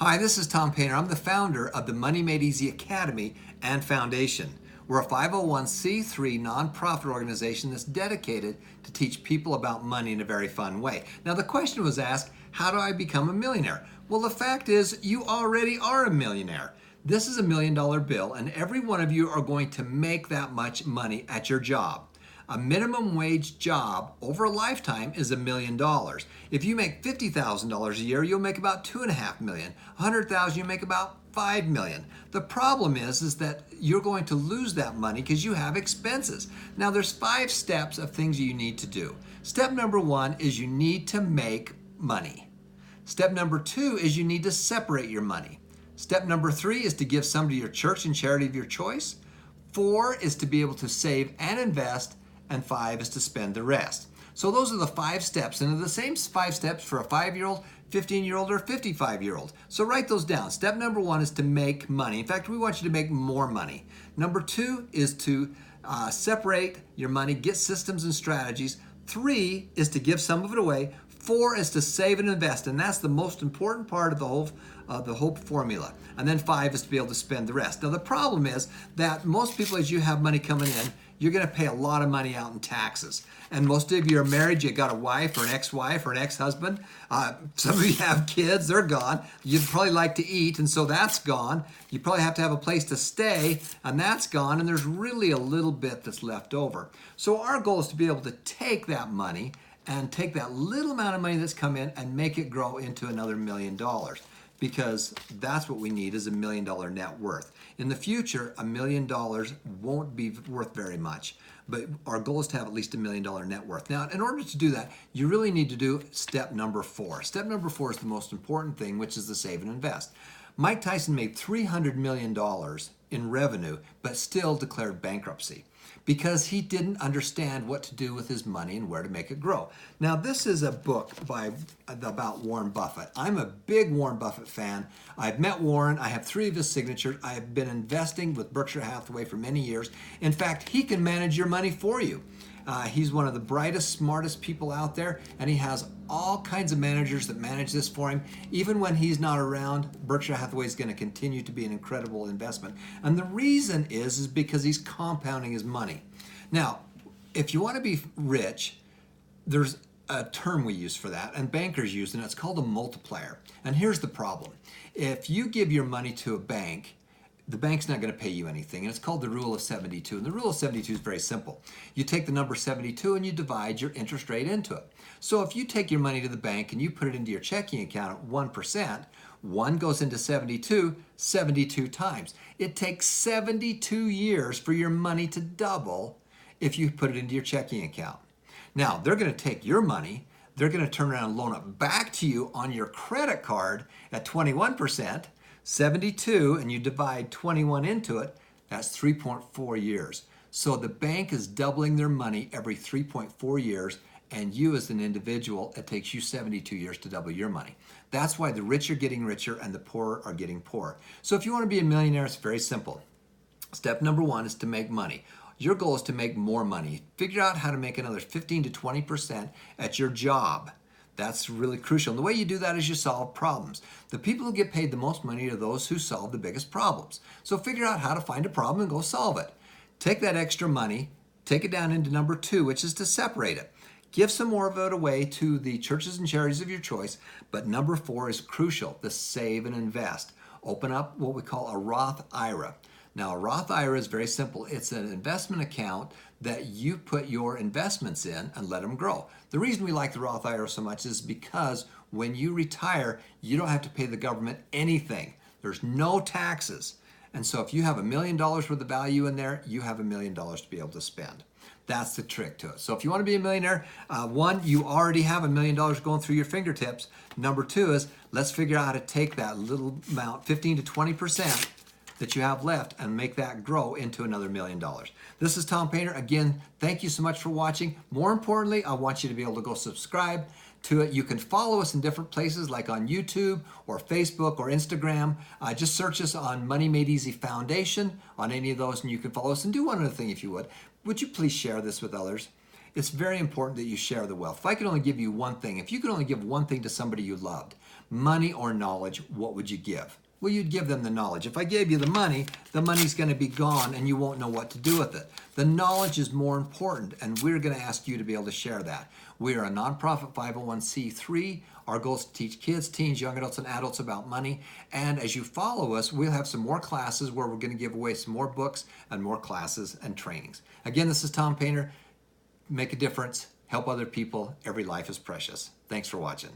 Hi, this is Tom Painter. I'm the founder of the Money Made Easy Academy and Foundation. We're a 501c3 nonprofit organization that's dedicated to teach people about money in a very fun way. Now, the question was asked, how do I become a millionaire? Well, the fact is, you already are a millionaire. This is $1 million bill, and every one of you are going to make that much money at your job. A minimum wage job over a lifetime is $1 million. If you make $50,000 a year, you'll make about $2.5 million. $100,000, you make about $5 million. The problem is that you're going to lose that money because you have expenses. Now, there's 5 steps of things you need to do. Step number 1 is you need to make money. Step number 2 is you need to separate your money. Step number 3 is to give some to your church and charity of your choice. 4 is to be able to save and invest. And 5 is to spend the rest. So those are the 5 steps, and they're the same 5 steps for a 5-year-old, 15-year-old, or 55-year-old. So write those down. Step number 1 is to make money. In fact, we want you to make more money. Number 2 is to separate your money, get systems and strategies. 3 is to give some of it away. 4 is to save and invest, and that's the most important part of the whole formula. And then 5 is to be able to spend the rest. Now, the problem is that most people, as you have money coming in, you're going to pay a lot of money out in taxes. And most of you are married, you got a wife or an ex-wife or an ex-husband. Some of you have kids, they're gone. You'd probably like to eat, and so that's gone. You probably have to have a place to stay, and that's gone, and there's really a little bit that's left over. So our goal is to be able to take that money and take that little amount of money that's come in and make it grow into another $1 million. Because that's what we need is $1 million net worth. In the future, $1 million won't be worth very much, but our goal is to have at least $1 million net worth. Now, in order to do that, you really need to do step number 4. Step number 4 is the most important thing, which is to save and invest. Mike Tyson made $300 million in revenue, but still declared bankruptcy because he didn't understand what to do with his money and where to make it grow. Now, this is a book about Warren Buffett. I'm a big Warren Buffett fan. I've met Warren. I have 3 of his signatures. I have been investing with Berkshire Hathaway for many years. In fact, he can manage your money for you. He's one of the brightest, smartest people out there, and he has all kinds of managers that manage this for him. Even when he's not around, Berkshire Hathaway is going to continue to be an incredible investment. And the reason is because he's compounding his money. Now, if you want to be rich, there's a term we use for that, and bankers use it, and it's called a multiplier. And here's the problem. If you give your money to a bank, the bank's not going to pay you anything, and it's called the rule of 72. And the rule of 72 is very simple. You take the number 72 and you divide your interest rate into it. So if you take your money to the bank and you put it into your checking account at 1%, 1 goes into 72 times. It takes 72 years for your money to double if you put it into your checking account. Now, they're going to take your money, they're going to turn around and loan it back to you on your credit card at 21%, 72, and you divide 21 into it, that's 3.4 years. So the bank is doubling their money every 3.4 years, and you as an individual, it takes you 72 years to double your money. That's why the rich are getting richer and the poor are getting poorer. So if you want to be a millionaire, it's very simple. Step number 1 is to make money. Your goal is to make more money. Figure out how to make another 15 to 20% at your job. That's really crucial. And the way you do that is you solve problems. The people who get paid the most money are those who solve the biggest problems. So figure out how to find a problem and go solve it. Take that extra money, take it down into number 2, which is to separate it. Give some more of it away to the churches and charities of your choice. But number 4 is crucial, the save and invest. Open up what we call a Roth IRA. Now, a Roth IRA is very simple. It's an investment account that you put your investments in and let them grow. The reason we like the Roth IRA so much is because when you retire, you don't have to pay the government anything. There's no taxes. And so if you have $1 million worth of value in there, you have $1 million to be able to spend. That's the trick to it. So if you want to be a millionaire, 1, you already have $1 million going through your fingertips. Number 2 is let's figure out how to take that little amount, 15 to 20%, that you have left and make that grow into another $1 million. This is Tom Painter. Again, thank you so much for watching. More importantly, I want you to be able to go subscribe to it. You can follow us in different places like on YouTube or Facebook or Instagram. Just search us on Money Made Easy Foundation on any of those and you can follow us. And do one other thing if you would. Would you please share this with others? it's very important that you share the wealth. If I could only give you one thing, if you could only give one thing to somebody you loved, money or knowledge, what would you give? Well, you'd give them the knowledge. If I gave you the money's going to be gone and you won't know what to do with it. The knowledge is more important, and we're going to ask you to be able to share that. We are a nonprofit 501c3. Our goal is to teach kids, teens, young adults, and adults about money. And as you follow us, we'll have some more classes where we're going to give away some more books and more classes and trainings. Again, this is Tom Painter. Make a difference. Help other people. Every life is precious. Thanks for watching.